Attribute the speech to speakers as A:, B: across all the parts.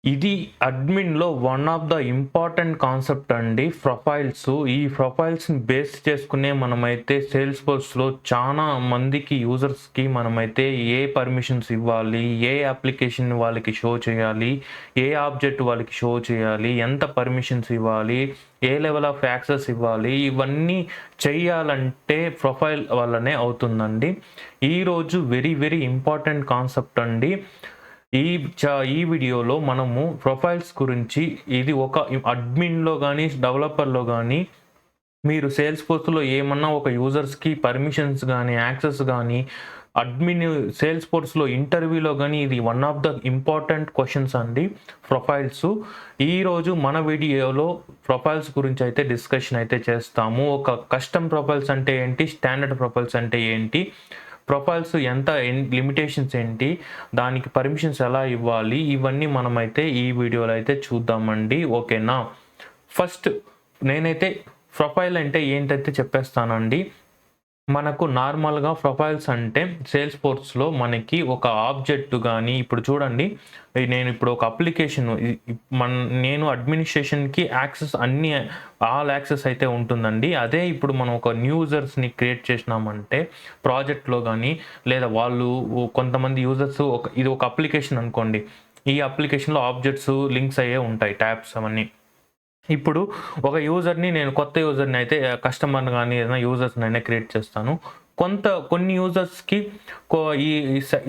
A: ఇది అడ్మిన్‌లో one of the important concept అండి ప్రొఫైల్స్. ఈ ప్రొఫైల్స్‌ని బేస్ చేసుకునే మనమైతే సేల్స్‌ఫోర్స్‌లో చానా మందికి యూజర్స్‌కి మనమైతే ఏ పర్మిషన్స్ ఇవ్వాలి, ఏ అప్లికేషన్ వాళ్ళకి షో చేయాలి, ఏ ఆబ్జెక్ట్ వాళ్ళకి షో చేయాలి, ఎంత పర్మిషన్స్ ఇవ్వాలి, ఏ లెవెల్ ఆఫ్ యాక్సెస్ ఇవ్వాలి, ఇవన్నీ చెయ్యాలంటే ప్రొఫైల్ వల్లనే అవుతుందండి. ఈరోజు వెరీ వెరీ ఇంపార్టెంట్ కాన్సెప్ట్ అండి. ఈ వీడియోలో మనము ప్రొఫైల్స్ గురించి ఇది ఒక అడ్మిన్‌లో గానీ, డెవలపర్‌లో గానీ మీరు సేల్స్‌ఫోర్స్‌లో ఏమన్నా ఒక యూజర్స్‌కి పర్మిషన్స్ గానీ, యాక్సెస్ గానీ, అడ్మిన్ సేల్స్‌ఫోర్స్‌లో ఇంటర్వ్యూలో గానీ ఇది one of the important questions అండి ప్రొఫైల్స్. ఈరోజు మన వీడియోలో ప్రొఫైల్స్ గురించి అయితే డిస్కషన్ అయితే చేస్తాము. ఒక కస్టమ్ ప్రొఫైల్స్ అంటే ఏంటి? స్టాండర్డ్ ప్రొఫైల్స్ అంటే ఏంటి? ప్రొఫైల్స్ ఎంత లిమిటేషన్స్ ఏంటి? దానికి పర్మిషన్స్ ఎలా ఇవ్వాలి? ఇవన్నీ మనమైతే ఈ వీడియోలో అయితే చూద్దామండి. ఓకేనా? ఫస్ట్ నేనైతే ప్రొఫైల్ అంటే ఏంటైతే చెప్పేస్తానండి. మనకు నార్మల్‌గా ప్రొఫైల్స్ అంటే సేల్స్‌ఫోర్స్‌లో మనకి ఒక ఆబ్జెక్ట్ గాని ఇప్పుడు చూడండి. నేను ఇప్పుడు ఒక అప్లికేషన్ నేను అడ్మినిస్ట్రేషన్‌కి యాక్సెస్ ఆల్ యాక్సెస్ అయితే ఉంటుందండి. అదే ఇప్పుడు మనం ఒక న్యూ యూజర్స్‌ని క్రియేట్ చేసినామంటే ప్రాజెక్ట్‌లో గాని లేదా వాళ్ళు కొంతమంది యూజర్స్ ఇది ఒక అప్లికేషన్ అనుకోండి. ఈ అప్లికేషన్‌లో ఆబ్జెక్ట్స్ లింక్స్ అయ్యే ఉంటాయి. ట్యాబ్స్ అవన్నీ. ఇప్పుడు ఒక యూజర్‌ని నేను కొత్త యూజర్‌ని అయితే కస్టమర్‌ని గాని ఏదైనా యూజర్స్‌నైనా క్రియేట్ చేస్తాను. కొన్ని యూజర్స్‌కి కొ ఈ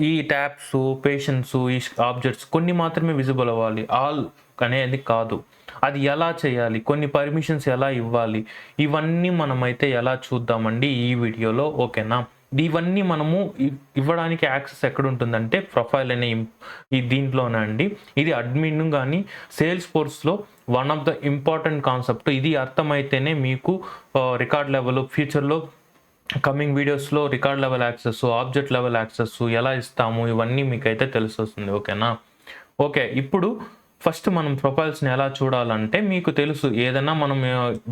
A: ఈ ట్యాబ్స్, పేషెంట్స్, ఈ ఆబ్జెక్ట్స్ కొన్ని మాత్రమే విజిబుల్ అవ్వాలి. ఆల్ అనేది కాదు. అది ఎలా చేయాలి? కొన్ని పర్మిషన్స్ ఎలా ఇవ్వాలి? ఇవన్నీ మనమైతే ఎలా చూద్దామండి ఈ వీడియోలో. ఓకేనా? ఇవన్నీ మనము ఇవ్వడానికి యాక్సెస్ ఎక్కడుంటుందంటే ప్రొఫైల్ అనే ఈ దీంట్లోనే అండి. ఇది అడ్మిన్ గాని సేల్స్‌ఫోర్స్‌లో one of the important concept. ఇది అర్థమైతేనే మీకు రికార్డ్ లెవెల్ ఫ్యూచర్‌లో కమింగ్ వీడియోస్‌లో record level access, object level access ఎలా ఇస్తాము ఇవన్నీ మీకైతే తెలిసొస్తుంది. ఓకేనా? ఓకే. ఇప్పుడు ఫస్ట్ మనం ప్రొఫైల్స్‌ని ఎలా చూడాలంటే మీకు తెలుసు ఏదన్నా మనం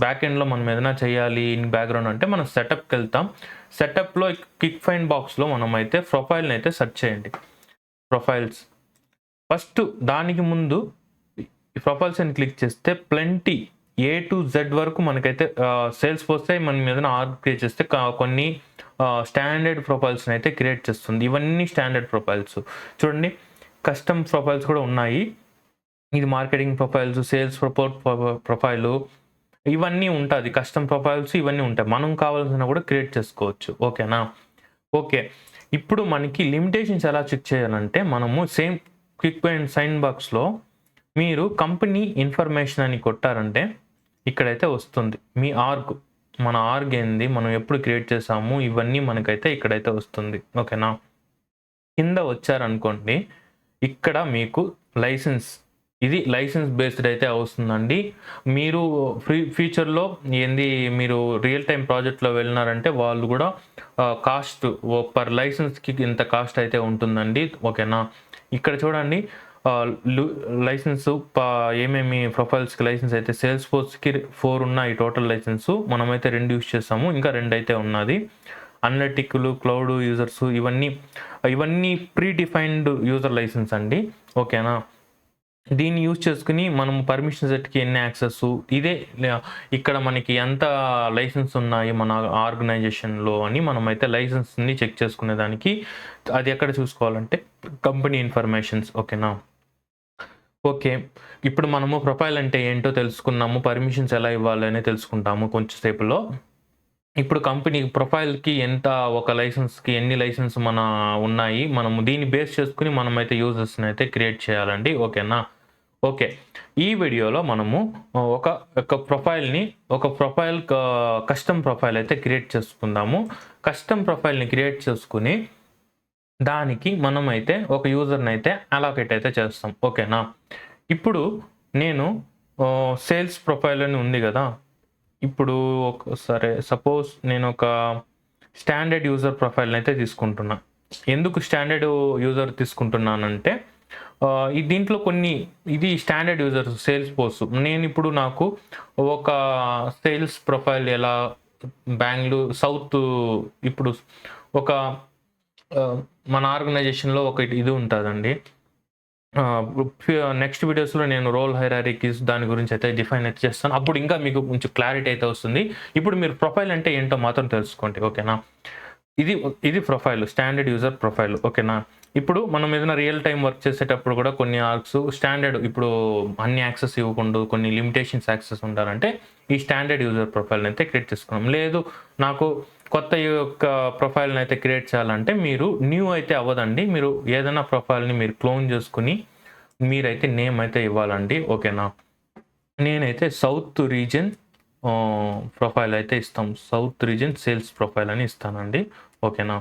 A: బ్యాక్ ఎండ్‌లో మనం ఏదైనా చేయాలి ఇన్ బ్యాక్‌గ్రౌండ్ అంటే మనం సెటప్‌కెళ్తాం. సెటప్‌లో క్విక్ ఫైండ్ బాక్స్‌లో మనమైతే ప్రొఫైల్‌ని అయితే సెర్చ్ చేయండి. ప్రొఫైల్స్. ఫస్ట్ దానికి ముందు ఈ ప్రొఫైల్స్ అని క్లిక్ చేస్తే ప్లెంటీ ఏ టు జెడ్ వరకు మనకైతే సేల్స్‌ఫోర్సే మనం ఏదైనా ఆర్గ్ క్రియేట్ చేస్తే కొన్ని స్టాండర్డ్ ప్రొఫైల్స్‌ని అయితే క్రియేట్ చేస్తుంది. ఇవన్నీ స్టాండర్డ్ ప్రొఫైల్స్. చూడండి కస్టమ్ ప్రొఫైల్స్ కూడా ఉన్నాయి. ఇది మార్కెటింగ్ ప్రొఫైల్స్, సేల్స్ ప్రొఫైలు ఇవన్నీ ఉంటది. కస్టమ్ ప్రొఫైల్స్ ఇవన్నీ ఉంటాయి. మనం కావాల్సినవి కూడా క్రియేట్ చేసుకోవచ్చు. ఓకేనా? ఓకే. ఇప్పుడు మనకి లిమిటేషన్స్ ఎలా చెక్ చేయాలంటే మనము సేమ్ క్విక్ అండ్ సైన్ బాక్స్‌లో మీరు కంపెనీ ఇన్ఫర్మేషన్ అని కొట్టారంటే ఇక్కడైతే వస్తుంది. మీ ఆర్గ్ మన ఆర్గ్ ఏంది? మనం ఎప్పుడు క్రియేట్ చేసాము? ఇవన్నీ మనకైతే ఇక్కడైతే వస్తుంది. ఓకేనా? కింద వచ్చారనుకోండి. ఇక్కడ మీకు లైసెన్స్ ఇది లైసెన్స్ బేస్డ్ అయితే వస్తుందండి. మీరు ఫ్యూచర్‌లో మీరు రియల్ టైమ్ ప్రాజెక్ట్‌లో వెళ్ళినారంటే వాళ్ళు గూడా కాస్ట్ పర్ లైసెన్స్‌కి ఇంత కాస్ట్ అయితే ఉంటుందండి. ఓకేనా? ఇక్కడ చూడండి ఆహ్, లు లైసెన్స్ ఏమేమి ప్రొఫైల్స్‌కి లైసెన్స్ అయితే సేల్స్‌ఫోర్స్‌కి 4 ఉన్నాయి టోటల్ లైసెన్సు. మనమైతే 2 యూజ్ చేసాము. ఇంకా 2 అయితే ఉన్నది. అనలిటిక్‌లు, క్లౌడ్ యూజర్స్ ఇవన్నీ ప్రీ డిఫైన్డ్ యూజర్ లైసెన్స్ అండి. ఓకేనా? దీన్ని యూజ్ చేసుకొని మనం పర్మిషన్ సెట్‌కి ఎన్ని యాక్సెస్ ఇదే ఇక్కడ మనకి ఎంత లైసెన్స్ ఉన్నాయి మన ఆర్గనైజేషన్‌లో అని మనమైతే లైసెన్స్‌ని చెక్ చేసుకునేదానికి అది ఎక్కడ చూసుకోవాలంటే కంపెనీ ఇన్ఫర్మేషన్స్ ఓకేనా? ఓకే. ఇప్పుడు మనము ప్రొఫైల్ అంటే ఏంటో తెలుసుకున్నాము. పర్మిషన్స్ ఎలా ఇవ్వాలి అని తెలుసుకుంటాము కొంచెం సేపులో. ఇప్పుడు కంపెనీ ప్రొఫైల్‌కి ఎంత ఒక లైసెన్స్‌కి ఎన్ని లైసెన్స్ ఉన్నాయి. మనము దీన్ని బేస్ చేసుకొని మనమైతే యూజర్స్‌ని అయితే క్రియేట్ చేయాలండి. ఓకేనా? ఓకే. ఈ వీడియోలో మనము ఒక ప్రొఫైల్ కస్టమ్ ప్రొఫైల్ అయితే క్రియేట్ చేసుకుందాము. కస్టమ్ ప్రొఫైల్‌ని క్రియేట్ చేసుకొని దానికి మనమైతే ఒక యూజర్‌ని అయితే అలోకేట్ అయితే చేస్తాం. ఓకేనా? ఇప్పుడు నేను సేల్స్ ప్రొఫైల్ అని ఉంది గదా! ఇప్పుడు సరే సపోజ్ నేనొక స్టాండర్డ్ యూజర్ ప్రొఫైల్‌నయితే తీసుకుంటున్నా. ఎందుకు స్టాండర్డ్ యూజర్ తీసుకుంటున్నానంటే దీంట్లో ఇది స్టాండర్డ్ యూజర్ సేల్స్ పోస్ట్. నేనిప్పుడు నాకు ఒక సేల్స్ ప్రొఫైల్ ఎలా సౌత్ ఇప్పుడు ఒక మన ఆర్గనైజేషన్‌లో ఒక ఇది ఉంటదండి. నెక్స్ట్ వీడియోస్‌లో నేను రోల్ హైరార్కీస్ దాని గురించి అయితే డిఫైన్ అయితే చేస్తాను. అప్పుడు ఇంకా మీకు కొంచెం క్లారిటీ అయితే వస్తుంది. ఇప్పుడు మీరు ప్రొఫైల్ అంటే ఏంటో మాత్రం తెలుసుకోండి. ఓకేనా? ఇది ఇది ప్రొఫైల్. Standard user profile. ఓకేనా? ఇప్పుడు మనం ఏదైనా రియల్ టైమ్ వర్క్ చేసేటప్పుడు కూడా కొన్ని ఆర్క్స్ స్టాండర్డ్ ఇప్పుడు అన్ని యాక్సెస్ ఇవ్వకుండా కొన్ని లిమిటేషన్స్ యాక్సెస్ ఉండాలంటే ఈ స్టాండర్డ్ యూజర్ ప్రొఫైల్‌ని అయితే క్రియేట్ చేసుకున్నాం. లేదు నాకు కొత్త యొక్క ప్రొఫైల్‌ని అయితే క్రియేట్ చేయాలంటే మీరు న్యూ అయితే అవ్వదండి. మీరు ఏదైనా ప్రొఫైల్‌ని మీరు క్లోన్ చేసుకొని మీరైతే నేమ్ అయితే ఇవ్వాలండి. ఓకేనా? నేనైతే సౌత్ రీజియన్ ప్రొఫైల్ అయితే ఇస్తాం. సౌత్ రీజియన్ సేల్స్ ప్రొఫైల్ అని ఇస్తానండి. ఓకేనా?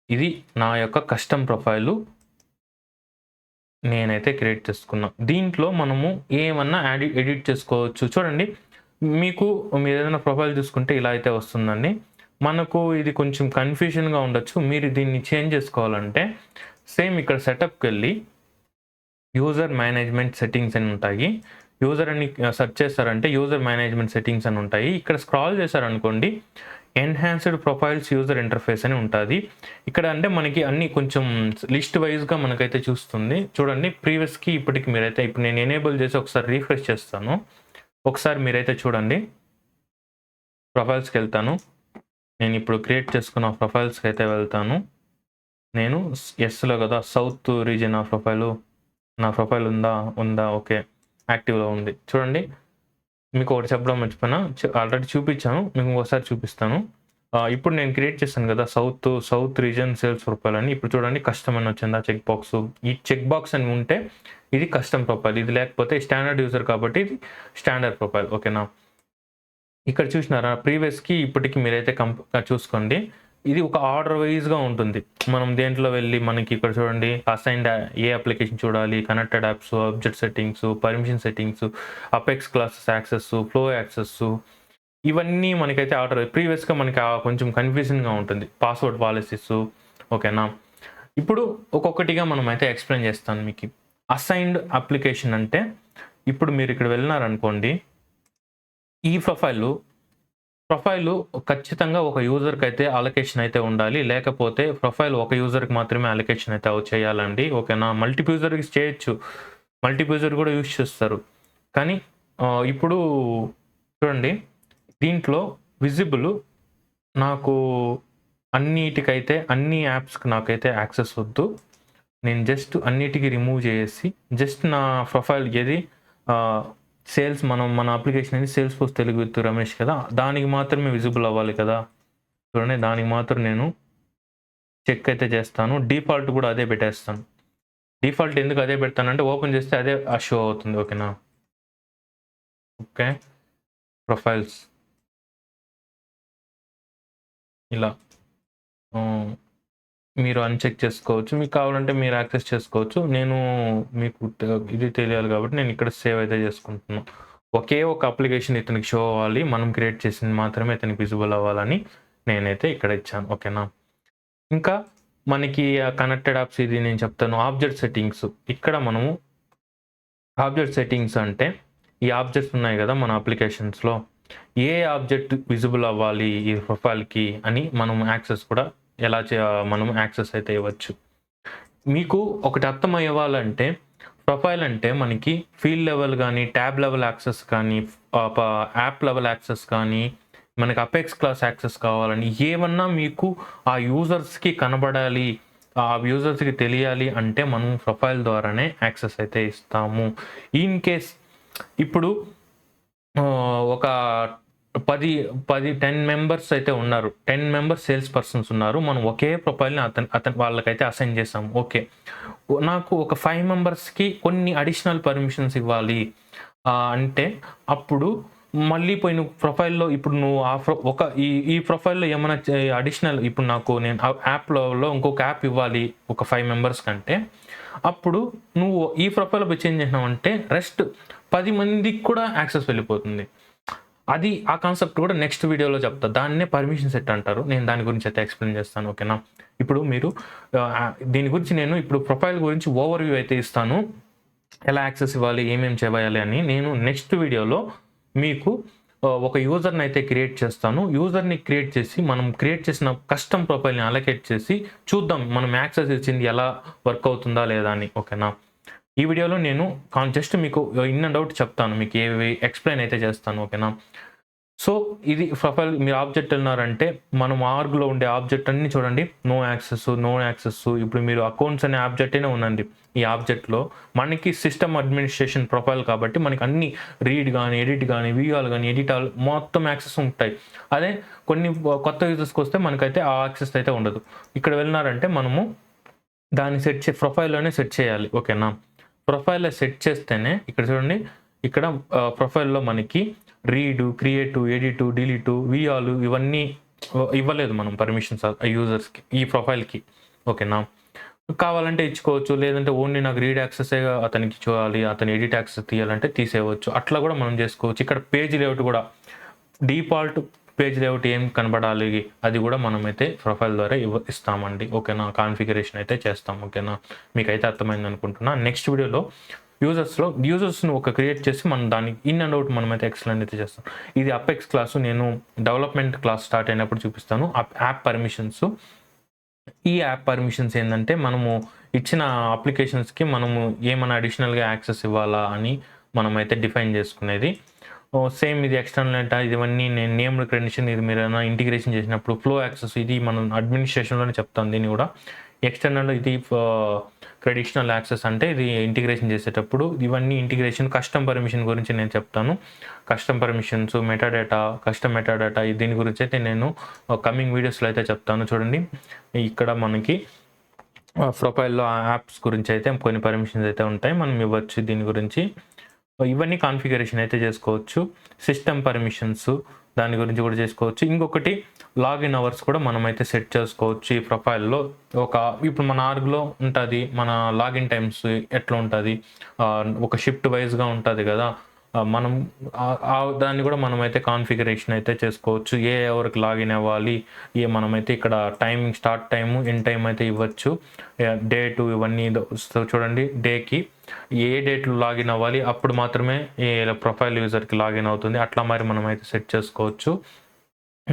A: ఇది నా యొక్క కస్టమ్ ప్రొఫైలు నేనైతే క్రియేట్ చేసుకున్నా. దీంట్లో మనము ఏమన్నా ఎడిట్ చేసుకోవచ్చు. చూడండి మీకు మీరేదైనా ప్రొఫైల్ చూసుకుంటే ఇలా అయితే వస్తుందండి. మనకు ఇది కొంచెం కన్‌ఫ్యూజన్‌గా ఉండొచ్చు. మీరు దీన్ని చేంజ్ చేసుకోవాలంటే సేమ్ ఇక్కడ సెటప్‌కెళ్ళి యూజర్ మేనేజ్మెంట్ సెట్టింగ్స్ అని ఉంటాయి. యూజర్ అని సెర్చ్ చేశారంటే యూజర్ మేనేజ్మెంట్ సెట్టింగ్స్ అని ఉంటాయి. ఇక్కడ స్క్రాల్ చేశారనుకోండి ఎన్హాన్స్డ్ ప్రొఫైల్స్ యూజర్ ఇంటర్ఫేస్ అని ఉంటది. ఇక్కడ అంటే మనకి అన్ని కొంచెం లిస్ట్ వైస్‌గా మనకైతే చూస్తుంది. చూడండి ప్రీవియస్‌కి ఇప్పటికి మీరైతే ఇప్పుడు నేను ఎనేబుల్ చేసి ఒకసారి రిఫ్రెష్ చేస్తాను. ఒకసారి మీరైతే చూడండి. ప్రొఫైల్స్‌కెళ్తాను. నేను ఇప్పుడు క్రియేట్ చేసుకున్న ప్రొఫైల్స్‌కి అయితే వెళ్తాను. నేను యెస్‌లో కదా సౌత్ రీజియన్ నా ప్రొఫైల్ ఉందా? ఓకే. యాక్టివ్‌లో ఉంది. చూడండి మీకు ఒకటి చెప్పడం మర్చిపోయినా. ఆల్రెడీ చూపించాను. మీకు ఇంకోసారి చూపిస్తాను. ఇప్పుడు నేను క్రియేట్ చేశాను కదా! సౌత్ రీజియన్ సేల్స్ ప్రొఫైల్ అని. ఇప్పుడు చూడండి కస్టమ్ అని వచ్చిందా చెక్ బాక్స్. ఈ చెక్ బాక్స్ అని ఉంటే ఇది కస్టమ్ ప్రొఫైల్. ఇది లేకపోతే స్టాండర్డ్ యూజర్ కాబట్టి ఇది స్టాండర్డ్ ప్రొఫైల్. ఓకేనా? ఇక్కడ చూసినారా ప్రీవియస్‌కి ఇప్పటికి మీరైతే చూసుకోండి. ఇది ఒక ఆర్డర్ వైస్‌గా ఉంటుంది. మనం దేంట్లో వెళ్లి మనకి ఇక్కడ చూడండి అసైన్డ్ ఏ అప్లికేషన్ చూడాలి, connected apps, object settings, permission settings, apex classes access, flow access ఇవన్నీ మనకైతే ఆర్డర్ ప్రీవియస్‌గా మనకి కొంచెం కన్‌ఫ్యూజన్‌గా ఉంటుంది. పాస్వర్డ్ పాలిసీస్ ఓకేనా? ఇప్పుడు ఒక్కొక్కటిగా మనమైతే ఎక్స్‌ప్లెయిన్ చేస్తాను మీకు. అసైన్డ్ అప్లికేషన్ అంటే ఇప్పుడు మీరు ఇక్కడ వెళ్ళినారనుకోండి ఈ ప్రొఫైలు ఖచ్చితంగా ఒక యూజర్‌కి అయితే అలొకేషన్ అయితే ఉండాలి. లేకపోతే ప్రొఫైల్ ఒక యూజర్‌కి మాత్రమే అలొకేషన్ అయితే చేయాలండి. ఓకేనా? మల్టిపుల్ యూజర్‌కి చేయొచ్చు. మల్టిపుల్ యూజర్ కూడా యూజ్ చేస్తారు. కానీ ఇప్పుడు చూడండి దీంట్లో విజిబుల్ నాకు అన్నిటికైతే అన్ని యాప్స్‌కి నాకైతే యాక్సెస్ వద్దు. నేను జస్ట్ అన్నిటికి రిమూవ్ చేసేసి జస్ట్ నా ప్రొఫైల్ ఏది మన అప్లికేషన్ అనేది sales force Telugu with Ramesh కదా! దానికి మాత్రమే విజిబుల్ అవ్వాలి కదా! చూడండి దానికి మాత్రం నేను చెక్ అయితే చేస్తాను. డిఫాల్ట్ కూడా అదే పెట్టేస్తాను. డిఫాల్ట్ ఎందుకు అదే పెడతానంటే ఓపెన్ చేస్తే అదే షో అవుతుంది. ఓకేనా? ఓకే. ప్రొఫైల్స్ ఇలా మీరు అన్‌చెక్ చేసుకోవచ్చు. మీకు కావాలంటే మీరు యాక్సెస్ చేసుకోవచ్చు. నేను మీకు ఇది తెలియాలి కాబట్టి నేను ఇక్కడ సేవ్ అయితే చేసుకుంటున్నా. ఒకే ఒక అప్లికేషన్ ఇతనికి షో అవ్వాలి. మనం క్రియేట్ చేసింది మాత్రమే ఇతనికి విజిబుల్ అవ్వాలని నేనైతే ఇక్కడ ఇచ్చాను. ఓకేనా? ఇంకా మనకి కనెక్టెడ్ యాప్స్ ఇది నేను చెప్తాను. ఆబ్జెక్ట్ సెట్టింగ్స్ ఇక్కడ మనము ఆబ్జెక్ట్ సెట్టింగ్స్ అంటే ఈ ఆబ్జెక్ట్స్ ఉన్నాయి కదా మన అప్లికేషన్స్‌లో ఏ ఆబ్జెక్ట్ విజిబుల్ అవ్వాలి ఈ ప్రొఫైల్‌కి అని మనం యాక్సెస్ కూడా మనం యాక్సెస్ అయితే ఇవ్వచ్చు. మీకు ఒకటి అర్థమయ్యేవాలంటే ప్రొఫైల్ అంటే మనకి ఫీల్డ్ లెవెల్ గానీ, ట్యాబ్ లెవెల్ యాక్సెస్ కానీ, యాప్ లెవెల్ యాక్సెస్ కానీ, మనకి అపెక్స్ క్లాస్ యాక్సెస్ కావాలని ఏమన్నా మీకు ఆ యూజర్స్‌కి కనబడాలి, ఆ యూజర్స్‌కి తెలియాలి అంటే మనం ప్రొఫైల్ ద్వారానే యాక్సెస్ అయితే ఇస్తాము. ఇన్ కేస్ ఇప్పుడు ఒక 10 మెంబర్స్ అయితే ఉన్నారు. 10 మెంబర్స్ సేల్స్ పర్సన్స్ ఉన్నారు. మనం ఒకే ప్రొఫైల్‌ని వాళ్ళకైతే అసైన్ చేసాం. ఓకే. నాకు ఒక 5 మెంబర్స్‌కి కొన్ని అడిషనల్ పర్మిషన్స్ ఇవ్వాలి. అంటే అప్పుడు మళ్ళీ పోయి నువ్వు ప్రొఫైల్‌లో ఇప్పుడు నువ్వు ఈ ప్రొఫైల్‌లో ఏమైనా అడిషనల్ ఇప్పుడు నేను యాప్‌లో ఇంకొక యాప్ ఇవ్వాలి ఒక 5 మెంబర్స్ కంటే అప్పుడు నువ్వు ఈ ప్రొఫైల్‌లో పోయి చేంజ్ చేసినావంటే రెస్ట్ 10 మందికి కూడా యాక్సెస్ వెళ్ళిపోతుంది. ఆ కాన్సెప్ట్ కూడా నెక్స్ట్ వీడియోలో చెప్తా. దాన్నే పర్మిషన్ సెట్ అంటారు. నేను దాని గురించి అయితే ఎక్స్‌ప్లెయిన్ చేస్తాను. ఓకేనా? ఇప్పుడు మీరు దీని గురించి నేను ఇప్పుడు ప్రొఫైల్ గురించి ఓవర్‌వ్యూ అయితే ఇస్తాను. ఎలా యాక్సెస్ ఇవ్వాలి, ఏమేమి చేయాలి అని నేను నెక్స్ట్ వీడియోలో మీకు ఒక యూజర్‌ని అయితే క్రియేట్ చేస్తాను. యూజర్‌ని క్రియేట్ చేసి మనం క్రియేట్ చేసిన కస్టమ్ ప్రొఫైల్‌ని అలొకేట్ చేసి చూద్దాం మనం యాక్సెస్ ఇచ్చింది ఎలా వర్క్ అవుతుందా లేదా అని. ఓకేనా? ఈ వీడియోలో నేను జస్ట్ మీకు ఇన్ అండ్ అవుట్ చెప్తాను, మీకు ఏవి ఎక్స్ప్లెయిన్ అయితే చేస్తాను. ఓకేనా. సో ఇది ప్రొఫైల్ మీరు ఆబ్జెక్ట్ అన్నారంటే మనం ఆర్గ్లో ఉండే ఆబ్జెక్ట్ అన్ని చూడండి, నో యాక్సెస్. ఇప్పుడు మీరు అకౌంట్స్ అనే ఆబ్జెక్ట్ అయినా ఉందండి. ఈ ఆబ్జెక్ట్లో మనకి సిస్టమ్ అడ్మినిస్ట్రేషన్ ప్రొఫైల్ కాబట్టి మనకి అన్ని రీడ్ కానీ, ఎడిట్ కానీ, వీఆల్ కానీ, ఎడిట్ ఆల్ మొత్తం యాక్సెస్ ఉంటాయి. అదే కొన్ని కొత్త యూజర్స్కి వస్తే మనకైతే ఆ యాక్సెస్ అయితే ఉండదు. ఇక్కడ వెళ్ళినారంటే మనము దాన్ని ప్రొఫైల్లోనే సెట్ చేయాలి. ఓకేనా. ప్రొఫైల్లో సెట్ చేస్తేనే ఇక్కడ చూడండి, ఇక్కడ ప్రొఫైల్లో మనకి రీడు, క్రియేటు, ఎడిటు, డిలీటు, వీఆలు ఇవన్నీ ఇవ్వలేదు మనం పర్మిషన్స్ యూజర్స్కి ఈ ప్రొఫైల్కి. ఓకేనా. కావాలంటే ఇచ్చుకోవచ్చు, లేదంటే ఓన్లీ నాకు రీడ్ యాక్సెసే అతనికి చూడాలి, అతని ఎడిట్ యాక్సెస్ తీయాలంటే తీసేయవచ్చు. అట్లా కూడా మనం చేసుకోవచ్చు. ఇక్కడ పేజ్ లేఅవుట్ కూడా డిఫాల్ట్ పేజ్ లేఅవుట్ ఏం కనబడాలి అది కూడా మనమైతే ప్రొఫైల్ ద్వారా ఇస్తామండి. ఓకేనా. కాన్ఫిగరేషన్ అయితే చేస్తాం. ఓకేనా. మీకైతే అర్థమైంది అనుకుంటున్నా. నెక్స్ట్ వీడియోలో యూజర్స్ను ఒక క్రియేట్ చేసి మనం దానికి ఇన్ అండ్ అవుట్ మనమైతే ఎక్స్ప్లెయిన్ అయితే చేస్తాం. ఇది అపెక్స్ క్లాసు, నేను డెవలప్మెంట్ క్లాస్ స్టార్ట్ అయినప్పుడు చూపిస్తాను. App permissions. ఈ యాప్ పర్మిషన్స్ ఏంటంటే మనము ఇచ్చిన అప్లికేషన్స్కి మనము ఏమైనా అడిషనల్గా యాక్సెస్ ఇవ్వాలా అని మనమైతే డిఫైన్ చేసుకునేది. సేమ్ ఇది ఎక్స్టర్నల్ డేటా, ఇవన్నీ నేను నేమ్డ్ క్రెడెన్షియల్, ఇది మీరు ఏమైనా ఇంటిగ్రేషన్ చేసినప్పుడు ఫ్లో యాక్సెస్, ఇది మనం అడ్మినిస్ట్రేషన్లోనే చెప్తాం. దీన్ని కూడా ఎక్స్టర్నల్, ఇది ట్రెడిషనల్ యాక్సెస్ అంటే ఇది ఇంటిగ్రేషన్ చేసేటప్పుడు. ఇవన్నీ ఇంటిగ్రేషన్ కస్టమ్ పర్మిషన్ గురించి నేను చెప్తాను. కస్టమ్ పర్మిషన్స్, కస్టమ్ మెటాడేటా దీని గురించి అయితే నేను కమింగ్ వీడియోస్లో అయితే చెప్తాను. చూడండి, ఇక్కడ మనకి ప్రొఫైల్లో యాప్స్ గురించి అయితే కొన్ని పర్మిషన్స్ అయితే ఉంటాయి, మనం ఇవ్వచ్చు. దీని గురించి ఇవన్నీ కాన్ఫిగరేషన్ అయితే చేసుకోవచ్చు. సిస్టమ్ పర్మిషన్స్ దాని గురించి కూడా చేసుకోవచ్చు. ఇంకొకటి లాగిన్ అవర్స్ కూడా మనమైతే సెట్ చేసుకోవచ్చు ఈ ప్రొఫైల్లో. ఇప్పుడు మన ఆర్గ్లో ఉంటుంది, మన లాగిన్ టైమ్స్ ఎట్లా ఉంటుంది, ఒక షిఫ్ట్ వైజ్గా ఉంటుంది కదా, మనం దాన్ని కూడా మనమైతే కాన్ఫిగరేషన్ అయితే చేసుకోవచ్చు. ఏ ఎవరికి లాగిన్ అవ్వాలి, మనమైతే ఇక్కడ timing, start time, end time అయితే ఇవ్వచ్చు. డేటు ఇవన్నీ చూడండి, డేకి ఏ డేట్లో లాగిన్ అవ్వాలి అప్పుడు మాత్రమే ఏ ప్రొఫైల్ యూజర్కి లాగిన్ అవుతుంది. అట్లా మరి మనమైతే సెట్ చేసుకోవచ్చు.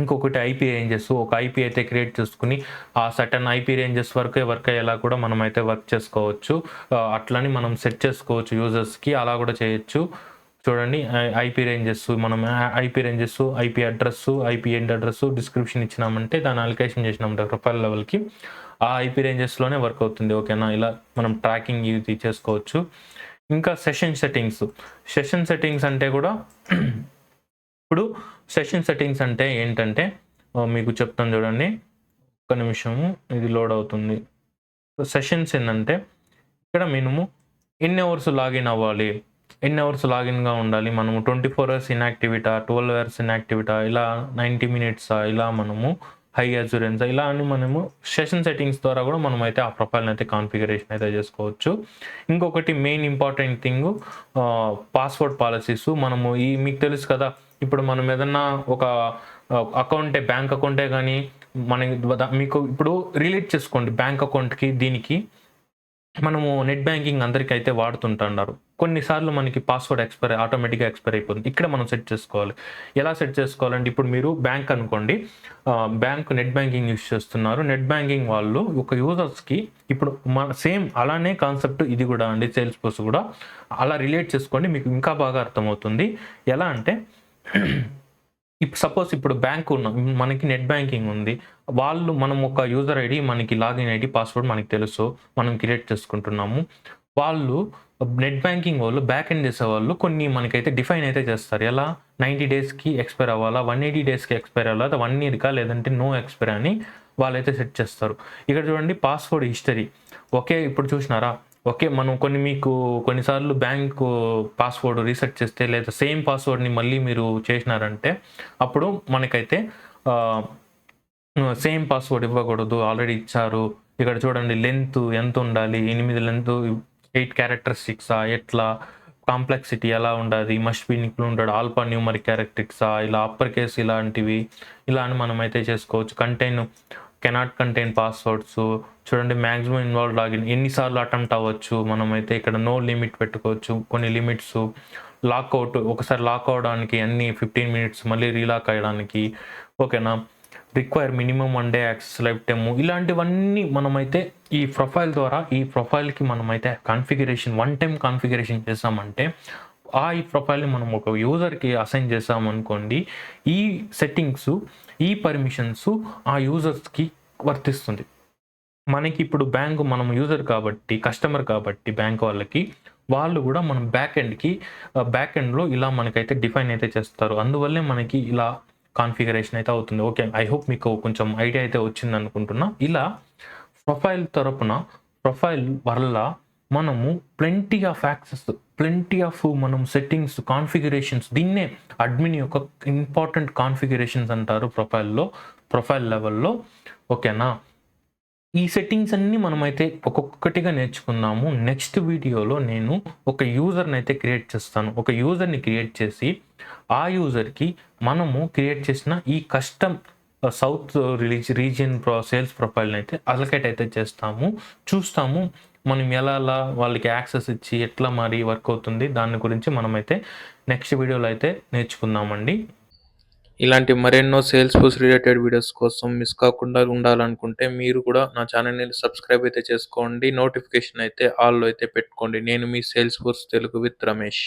A: ఇంకొకటి ఐపీ రేంజెస్, ఒక ఐపీ అయితే క్రియేట్ చేసుకుని ఆ సర్టన్ ఐపీ రేంజెస్ వర్క్ అయ్యేలా కూడా మనమైతే వర్క్ చేసుకోవచ్చు. అట్లని మనం సెట్ చేసుకోవచ్చు యూజర్స్కి, అలా కూడా చేయొచ్చు. చూడండి, ఐపీ రేంజెస్, మనం IP address, IP end address, description ఇచ్చినామంటే దాన్ని అలొకేషన్ చేసినామంటే ప్రొఫైల్ లెవెల్కి ఆ ఐపీ రేంజెస్లోనే వర్క్ అవుతుంది. ఓకేనా. ఇలా మనం ట్రాకింగ్ ఇది చేసుకోవచ్చు. ఇంకా సెషన్ సెట్టింగ్స్ అంటే కూడా ఇప్పుడు సెషన్ సెట్టింగ్స్ అంటే ఏంటంటే మీకు చెప్తాను చూడండి, ఒక్క నిమిషము, ఇది లోడ్ అవుతుంది. సెషన్స్ ఏంటంటే ఇక్కడ మినిమం ఎన్ని అవర్స్ లాగిన్ అవ్వాలి, ఎన్ని అవర్స్ లాగిన్గా ఉండాలి, మనము 24 hours ఇన్యాక్టివిటా, 12 hours ఇన్యాక్టివిటా, ఇలా 90 minutes ఇలా మనము హై అజూరెన్స్ ఇలా అని మనము సెషన్ సెట్టింగ్స్ ద్వారా కూడా మనమైతే ఆ ప్రొఫైల్ని అయితే కాన్ఫిగరేషన్ అయితే చేసుకోవచ్చు. ఇంకొకటి main important thing, password policies. మనము మీకు తెలుసు కదా, ఇప్పుడు మనం ఏదన్నా ఒక బ్యాంక్ అకౌంటే కానీ మీకు ఇప్పుడు రిలేట్ చేసుకోండి, బ్యాంక్ అకౌంట్కి దీనికి మనము నెట్ బ్యాంకింగ్ అందరికీ అయితే వాడుతుంటున్నారు. కొన్నిసార్లు మనకి పాస్వర్డ్ ఆటోమేటిక్గా ఎక్స్పైర్ అయిపోతుంది. ఇక్కడ మనం సెట్ చేసుకోవాలి. ఎలా సెట్ చేసుకోవాలంటే, ఇప్పుడు మీరు బ్యాంక్ అనుకోండి, బ్యాంక్ నెట్ బ్యాంకింగ్ యూస్ చేస్తున్నారు. నెట్ బ్యాంకింగ్ వాళ్ళు ఒక యూజర్స్కి ఇప్పుడు సేమ్ అలానే కాన్సెప్ట్ ఇది కూడా అండి, సేల్స్ ఫోర్స్ కూడా అలా రిలేట్ చేసుకోండి, మీకు ఇంకా బాగా అర్థమవుతుంది. ఎలా అంటే సపోజ్ ఇప్పుడు బ్యాంక్ మనకి నెట్ బ్యాంకింగ్ ఉంది, మనం ఒక యూజర్ ఐడి, మనకి లాగిన్ ఐడి, పాస్వర్డ్ మనకి తెలుసు, మనం క్రియేట్ చేసుకుంటున్నాము. వాళ్ళు నెట్ బ్యాంకింగ్ వాళ్ళు, బ్యాక్ ఎండ్ చేసేవాళ్ళు కొన్ని మనకైతే డిఫైన్ అయితే చేస్తారు. ఎలా 90 daysకి ఎక్స్పైర్ అవ్వాలా, 180 daysకి ఎక్స్పైర్ అవ్వాలా, 1 yearకా, లేదంటే నో ఎక్స్పైర్ అని వాళ్ళైతే సెట్ చేస్తారు. ఇక్కడ చూడండి, పాస్వర్డ్ హిస్టరీ. ఓకే, ఇప్పుడు చూసినారా, ఓకే, మనం కొన్నిసార్లు బ్యాంకు పాస్వర్డ్ రీసెట్ చేస్తే, లేదా సేమ్ పాస్వర్డ్ని మళ్ళీ మీరు చేసినారంటే అప్పుడు మనకైతే సేమ్ పాస్వర్డ్ ఇవ్వకూడదు, ఆల్రెడీ ఇచ్చారు. ఇక్కడ చూడండి, లెంత్ ఎంత ఉండాలి, 8 లెంత్, 8 క్యారెక్టరిస్టిక్సా, ఎట్లా కాంప్లెక్సిటీ ఎలా ఉండాలి, must be included alpha numeric క్యారెక్టరిస్టిక్సా, ఇలా అప్పర్ కేస్ ఇలాంటివి, ఇలా అని మనమైతే చేసుకోవచ్చు. Cannot contain passwords. చూడండి, మ్యాక్సిమం ఇన్వాల్వ్ లాగిన్ ఎన్నిసార్లు అటెంప్ట్ అవ్వచ్చు, మనమైతే ఇక్కడ నో లిమిట్ పెట్టుకోవచ్చు. కొన్ని లిమిట్స్, లాక్అవుట్ ఒకసారి లాక్ అవడానికి అన్ని 15 minutes, మళ్ళీ రీలాక్ అయ్యడానికి. ఓకేనా. Require minimum 1 day access life time ఇలాంటివన్నీ మనమైతే ఈ ప్రొఫైల్ ద్వారా ఈ ప్రొఫైల్‌కి మనమైతే కాన్ఫిగరేషన్ వన్ టైమ్ కాన్ఫిగరేషన్ చేసామంటే ఈ ప్రొఫైల్‌ని మనం ఒక యూజర్‌కి అసైన్ చేసామనుకోండి. ఈ సెట్టింగ్స్, ఈ పర్మిషన్స్ ఆ యూజర్స్‌కి వర్తిస్తుంది. మనకి ఇప్పుడు మనం యూజర్ కాబట్టి, కస్టమర్ కాబట్టి బ్యాంక్ వాళ్ళకి, వాళ్ళు గూడా మనం బ్యాక్ ఎండ్‌లో ఇలా మనకైతే డిఫైన్ అయితే చేస్తారు. అందువల్లే మనకి ఇలా కాన్ఫిగరేషన్ అయితే అవుతుంది. ఓకే. ఐ హోప్ మీకు కొంచెం ఐడియా అయితే వచ్చిందనుకుంటున్నా. ఇలా ప్రొఫైల్ వల్ల మనము plenty of access, plenty of మనం సెట్టింగ్స్, కాన్ఫిగరేషన్స్ దీన్నే అడ్మిన్ యొక్క ఇంపార్టెంట్ కాన్ఫిగరేషన్స్ అంటారు ప్రొఫైల్ లెవెల్‌లో. ఓకేనా? ఈ సెట్టింగ్స్ అన్నీ మనమైతే ఒక్కొక్కటిగా నేర్చుకుందాము. నెక్స్ట్ వీడియోలో నేను ఒక యూజర్‌నైతే క్రియేట్ చేస్తాను. ఒక యూజర్‌ని క్రియేట్ చేసి, ఆ యూజర్‌కి మనము క్రియేట్ చేసిన ఈ కస్టమ్ సౌత్ రీజియన్ సేల్స్ ప్రొఫైల్‌నైతే అలొకేట్ అయితే చేస్తాము. చూస్తాము మనం ఎలా వాళ్ళకి యాక్సెస్ ఇచ్చి ఎట్లా మరి వర్క్ అవుతుంది. దాని గురించి మనమైతే నెక్స్ట్ వీడియోలో అయితే నేర్చుకుందామండి. ఇలాంటి మరెన్నో సేల్స్ ఫోర్స్ రిలేటెడ్ వీడియోస్ కోసం మిస్ కాకుండా ఉండాలనుకుంటే మీరు కూడా నా ఛానల్‌ని సబ్స్క్రైబ్ అయితే చేసుకోండి. నోటిఫికేషన్ అయితే ఆల్‌లో అయితే పెట్టుకోండి. నేను మీ Salesforce Telugu with Ramesh.